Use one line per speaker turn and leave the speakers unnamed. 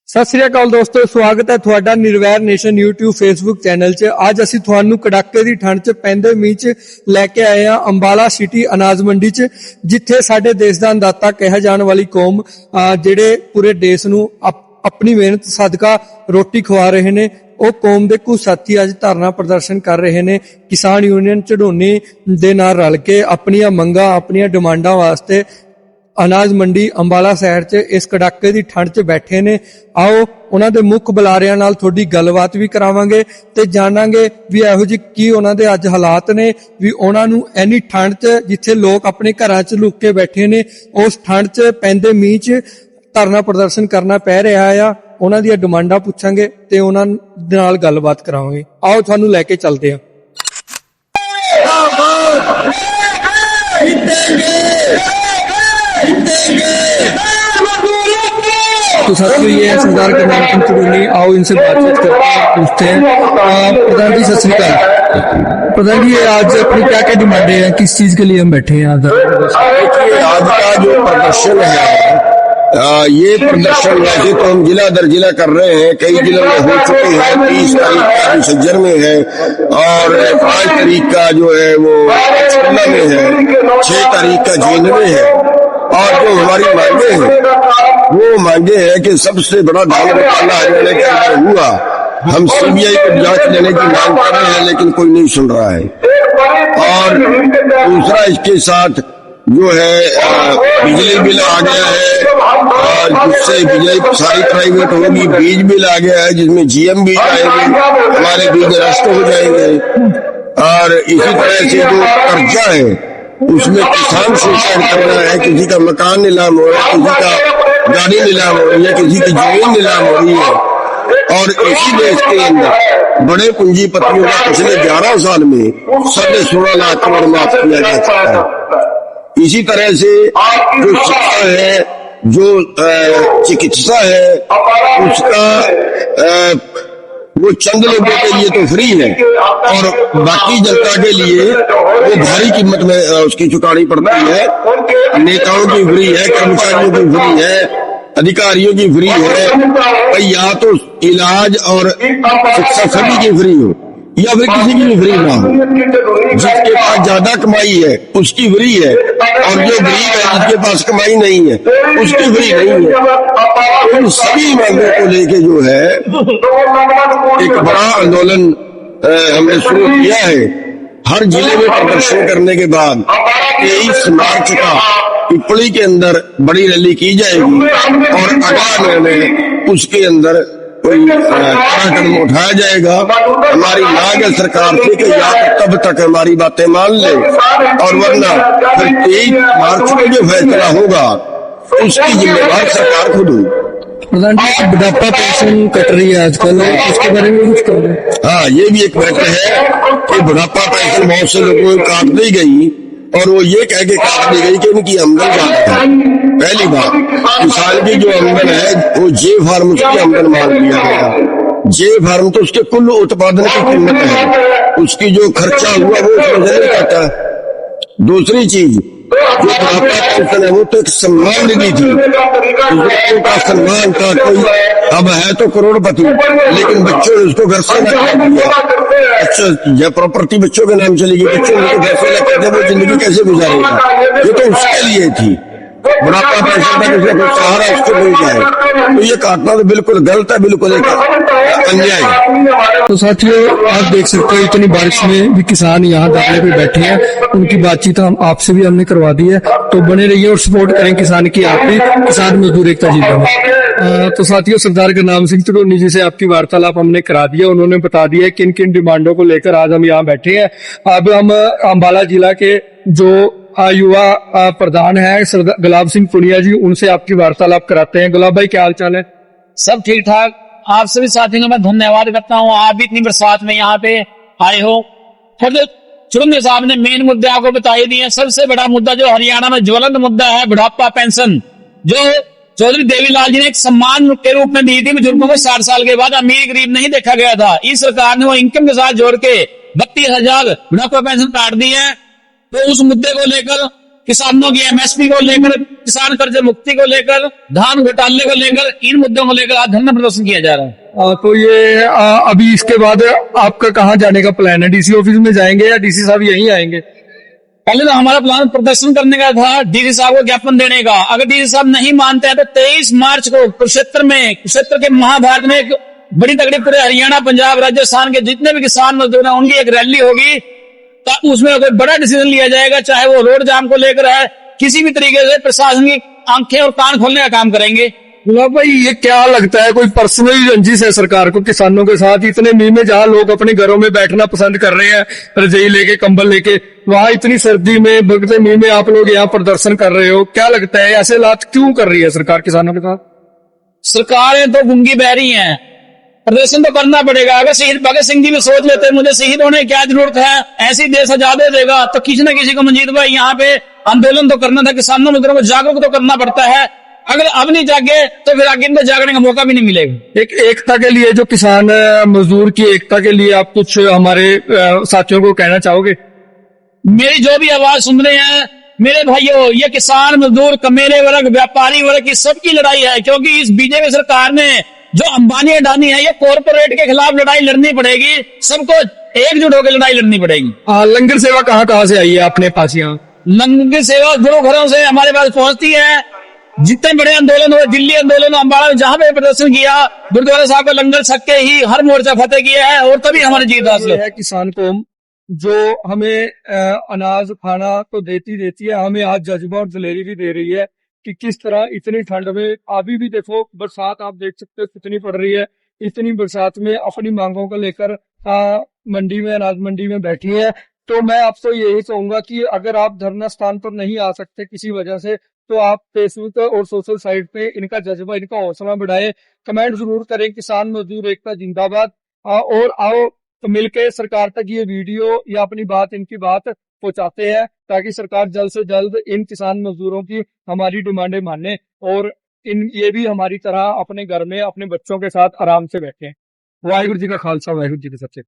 सत श्री अकाल दोस्तों, स्वागत है तुहाडा निर्वैर नेशन यूट्यूब फेसबुक चैनल च। अज असीं तुहानूं कड़ाके दी ठंड च पैंदे मींह च लैके आए हां अंबाला सिटी अनाज मंडी च, जिथे साडे देश दा अंदाता कहे जाने वाली कौम जिहड़े पूरे देश नूं अपनी मेहनत सदका रोटी खवा रहे ने, ਉਹ ਕੌਮ ਦੇ ਕੁਝ ਸਾਥੀ ਅੱਜ ਧਰਨਾ ਪ੍ਰਦਰਸ਼ਨ ਕਰ ਰਹੇ ਨੇ। ਕਿਸਾਨ ਯੂਨੀਅਨ ਝੜੋਨੀ ਦੇ ਨਾਲ ਰਲ ਕੇ ਆਪਣੀਆਂ ਮੰਗਾਂ ਆਪਣੀਆਂ ਡਿਮਾਂਡਾਂ ਵਾਸਤੇ ਅਨਾਜ ਮੰਡੀ ਅੰਬਾਲਾ ਸ਼ਹਿਰ 'ਚ ਇਸ ਕੜਾਕੇ ਦੀ ਠੰਡ 'ਚ ਬੈਠੇ ਨੇ। ਆਓ ਉਹਨਾਂ ਦੇ ਮੁੱਖ ਬੁਲਾਰਿਆਂ ਨਾਲ ਥੋੜੀ ਗੱਲਬਾਤ ਵੀ ਕਰਾਵਾਂਗੇ ਤੇ ਜਾਣਾਂਗੇ ਵੀ ਇਹੋ ਜਿਹੀ ਕੀ ਉਹਨਾਂ ਦੇ ਅੱਜ ਹਾਲਾਤ ਨੇ, ਵੀ ਉਹਨਾਂ ਨੂੰ ਐਨੀ ਠੰਡ 'ਚ ਜਿੱਥੇ ਲੋਕ ਆਪਣੇ ਘਰਾਂ 'ਚ ਲੁਕ ਕੇ ਬੈਠੇ ਨੇ, ਉਸ ਠੰਡ 'ਚ ਪੈਂਦੇ ਮੀਂਹ 'ਚ ਧਰਨਾ ਪ੍ਰਦਰਸ਼ਨ ਕਰਨਾ ਪੈ ਰਿਹਾ ਆ। ਉਹਨਾਂ ਦੀਆਂ ਡਿਮਾਂਡਾਂ ਪੁੱਛਾਂਗੇ ਤੇ ਉਹਨਾਂ ਦੇ ਨਾਲ ਗੱਲਬਾਤ ਕਰਾਵਾਂਗੇ। ਆਓ ਤੁਹਾਨੂੰ ਲੈ ਕੇ ਚੱਲਦੇ ਹਾਂ। तो साथियों, ये है सरदार करनाम सिंह ਝੜੋਨੀ। आओ इनसे बातचीत करते हैं, पूछते हैं। प्रधान जी सत श्री अकाल। प्रधान जी, आज अपनी क्या क्या डिमांडें हैं, किस चीज के लिए हम बैठे हैं आज?
आज का जो प्रदर्शन है, ये प्रदर्शन वैसे तो हम जिला दर जिला कर रहे हैं, कई जिलों में हो चुके हैं। 30 तारीख का सज्जर में है और 5 तारीख का जो है वो पंचकुला में है, 6 तारीख का जींद में है। और जो हमारी मांगे हैं वो मांगे हैं कि सबसे बड़ा धान घोटाला हरियाणा के अंदर हुआ, हम सीबीआई को जांच लेने की मांग कर रहे हैं, लेकिन कोई नहीं सुन रहा है। और दूसरा इसके साथ जो है बिजली बिल आ गया है, जिससे बिजली सारी प्राइवेट होगी। बीज बिल आ गया है जिसमें जीएम बीज आएंगे, हमारे बीज नष्ट हो जाएंगे। और इसी तरह से जो कर्जा है उसमें किसान शोषण कर रहा है, किसी का मकान नीलाम हो रहा है, किसी का गाड़ी नीलाम हो रही है, किसी की जमीन नीलाम हो रही है। और इसी देश के अंदर बड़े पूंजीपतियों का पिछले 11 साल में 16.5 लाख करोड़ माफ किया जा चुका है। इसी तरह से जो शिक्षा है, जो चिकित्सा है, उसका वो चंद लोगों के लिए तो फ्री है और बाकी जनता के लिए वो भारी कीमत में उसकी चुकानी पड़ती है। नेताओं की फ्री है, कर्मचारियों की फ्री है, अधिकारियों की फ्री है। भाई या तो इलाज और शिक्षा सभी की फ्री हो या फिर किसी की भी फ्री ना हो। जिसके पास ज्यादा कमाई है उसकी फ्री है, और जो गरीब है जिसके पास कमाई नहीं है उसकी फ्री नहीं है। उन सभी मांगों को लेके जो है एक बड़ा आंदोलन हमने शुरू किया है। हर जिले में प्रदर्शन करने के बाद 23 मार्च का पिपली के अंदर बड़ी रैली की जाएगी और अगला निर्णय उसके अंदर कोई कदम उठाया जाएगा। हमारी मांग है सरकार से कि या तो तब तक हमारी बातें मान ले, और वरना फिर 23 मार्च को जो फैसला होगा उसकी जिम्मेदार सरकार खुद होगी।
प्रधान जी, बुढ़ापा पेंशन कट रही है आजकल, उसके बारे में कुछ करें?
हाँ, ये भी एक मैटर है कि बुढ़ापा पेंशन बहुत से लोगों को काट दी गई, और वो ये कह के काट दी गई कि उनकी आमदन ज्यादा है। पहली बात, किसान की जो आमदन है वो जे फार्म उसकी आमदन मान लिया गया। जे फार्म तो उसके कुल उत्पादन की कीमत है, उसकी जो खर्चा हुआ वो उसमें नहीं काटा। दूसरी चीज, जो बुढ़ापा पेंशन है वो तो एक सम्मान निधि थी, बुजुर्गों का सम्मान था। कोई अब है तो करोड़पति, लेकिन बच्चों ने उसको घर से न दिया। अच्छा, जब प्रॉपर्टी बच्चों के नाम चलेगी, बच्चों ने घर से न करते, वो जिंदगी कैसे गुजारेगा? ये तो उसके लिए थी। बुढ़ापा पेंशन का जिसका कोई सहारा उसको मिल जाए, तो ये काटना तो बिल्कुल गलत है, बिल्कुल एक अन्याय है।
तो साथियों, आप देख सकते हो इतनी बारिश में भी किसान यहाँ धरने पे बैठे हैं। उनकी बातचीत हम आपसे भी हमने करवा दी है, तो बने रहिए और सपोर्ट करें किसान की। आप भी किसान मजदूर एकता जिंदाबाद। तो साथियों, सरदार करनाम सिंह ਝੜੋਨੀ जी से आपकी वार्तालाप हमने करा दिया। उन्होंने बता दिया किन किन डिमांडों को लेकर आज हम यहाँ बैठे हैं। अब हम अंबाला जिला के जो युवा प्रधान है गुलाब सिंह पुनिया जी, उनसे आपकी वार्तालाप कराते हैं। गुलाब भाई, क्या हाल चाल है?
सब ठीक ठाक। आप सभी साथियों का मैं धन्यवाद करता हूँ, आप भी इतनी बरसात में यहाँ पे आए हो। फिर ਝੜੋਨੀ साहब ने मेन मुद्दे आपको बता ही दिए। सबसे बड़ा मुद्दा जो हरियाणा में ज्वलंत मुद्दा है, बुढ़ापा पेंशन, जो चौधरी देवीलाल जी ने एक सम्मान के रूप में दी थी बुजुर्गों को 60 साल के बाद। अमीर गरीब नहीं देखा गया था। इस सरकार ने वो इनकम के साथ जोड़ के 32,000 बुढ़ापा पेंशन काट दी है। तो उस मुद्दे को लेकर किसानों की एमएसपी को लेकर, किसान कर्ज मुक्ति को लेकर, धान घोटाले को लेकर, इन मुद्दों को लेकर आज धरना प्रदर्शन किया जा रहा है।
तो ये अभी इसके बाद आपका कहाँ जाने का प्लान है? डीसी ऑफिस में जाएंगे या डीसी साहब यहीं आएंगे?
पहले तो हमारा प्लान प्रदर्शन करने का था, डीसी साहब को ज्ञापन देने का। अगर डीसी साहब नहीं मानते हैं तो 23 मार्च को कुरुक्षेत्र के महाभारत में एक बड़ी तगड़ी पूरे हरियाणा, पंजाब, राजस्थान के जितने भी किसान मजदूर हैं उनकी एक रैली होगी। तो उसमें कोई बड़ा डिसीजन लिया जाएगा, चाहे वो रोड जाम को लेकर है, किसी भी तरीके से प्रशासन की आंखें और कान खोलने का काम करेंगे।
भाई ये क्या लगता है, कोई पर्सनली रंजिश है सरकार को किसानों के साथ? इतने मीह में जहाँ लोग अपने घरों में बैठना पसंद कर रहे हैं, रजाई लेके, कंबल लेके, वहां इतनी सर्दी में, भगते मीह में आप लोग यहाँ प्रदर्शन कर रहे हो, क्या लगता है ऐसे हालात क्यों कर रही है सरकार किसानों के साथ?
सरकारें तो गूंगी बहरी हैं, प्रदर्शन तो करना पड़ेगा। अगर शहीद भगत सिंह जी भी सोच लेते मुझे शहीद होने की क्या जरूरत है, ऐसी देश आजाद हो देगा, तो किसी न किसी को मंजीत भाई यहाँ पे आंदोलन तो करना था, किसानों मजदूरों को जागरूक तो करना पड़ता है। अगर अब नहीं जागे तो फिर आगे इनको जागने का मौका भी नहीं मिलेगा।
एक एकता के लिए, जो किसान मजदूर की एकता के लिए आप कुछ हमारे साथियों को कहना चाहोगे?
मेरी जो भी आवाज सुन रहे हैं मेरे भाइयों, ये किसान मजदूर, कमेरे वर्ग, व्यापारी वर्ग की सबकी लड़ाई है, क्योंकि इस बीजेपी सरकार ने जो अंबानी अडानी है, ये कॉर्पोरेट के खिलाफ लड़ाई लड़नी पड़ेगी, सबको एकजुट होकर लड़ाई लड़नी पड़ेगी।
लंगर सेवा कहाँ कहाँ से आई है अपने पास? यहाँ
लंगर सेवा गुरु घरों से हमारे पास पहुंचती है। जितने बड़े आंदोलन हुए, दिल्ली आंदोलन, अम्बाला में जहां पे प्रदर्शन किया, गुरुद्वारा साहब का लंगर छक के ही हर मोर्चा फतेह किया है, और तभी हमारी जीत हासिल है।
किसान कौम जो हमें अनाज खाना तो देती है, हमें आज जज्बा और दिलेरी भी दे रही है कि किस तरह इतनी ठंड में, अभी भी देखो बरसात आप देख सकते हो कितनी पड़ रही है, इतनी बरसात में अपनी मांगों को लेकर मंडी में, अनाज मंडी में बैठी है। तो मैं आपसे यही कहूंगा कि अगर आप धरना स्थान पर नहीं आ सकते किसी वजह से, तो आप फेसबुक और सोशल साइट पे इनका जज्बा, इनका हौसला बढ़ाएं, कमेंट जरूर करें किसान मजदूर एकता जिंदाबाद, और आओ तो मिलकर सरकार तक ये वीडियो या अपनी बात, इनकी बात पहुंचाते हैं, ताकि सरकार जल्द से जल्द इन किसान मजदूरों की हमारी डिमांडें माने और ये भी हमारी तरह अपने घर में अपने बच्चों के साथ आराम से बैठे। वाहिगुरू जी का खालसा, वाहिगुरू जी की फतेह।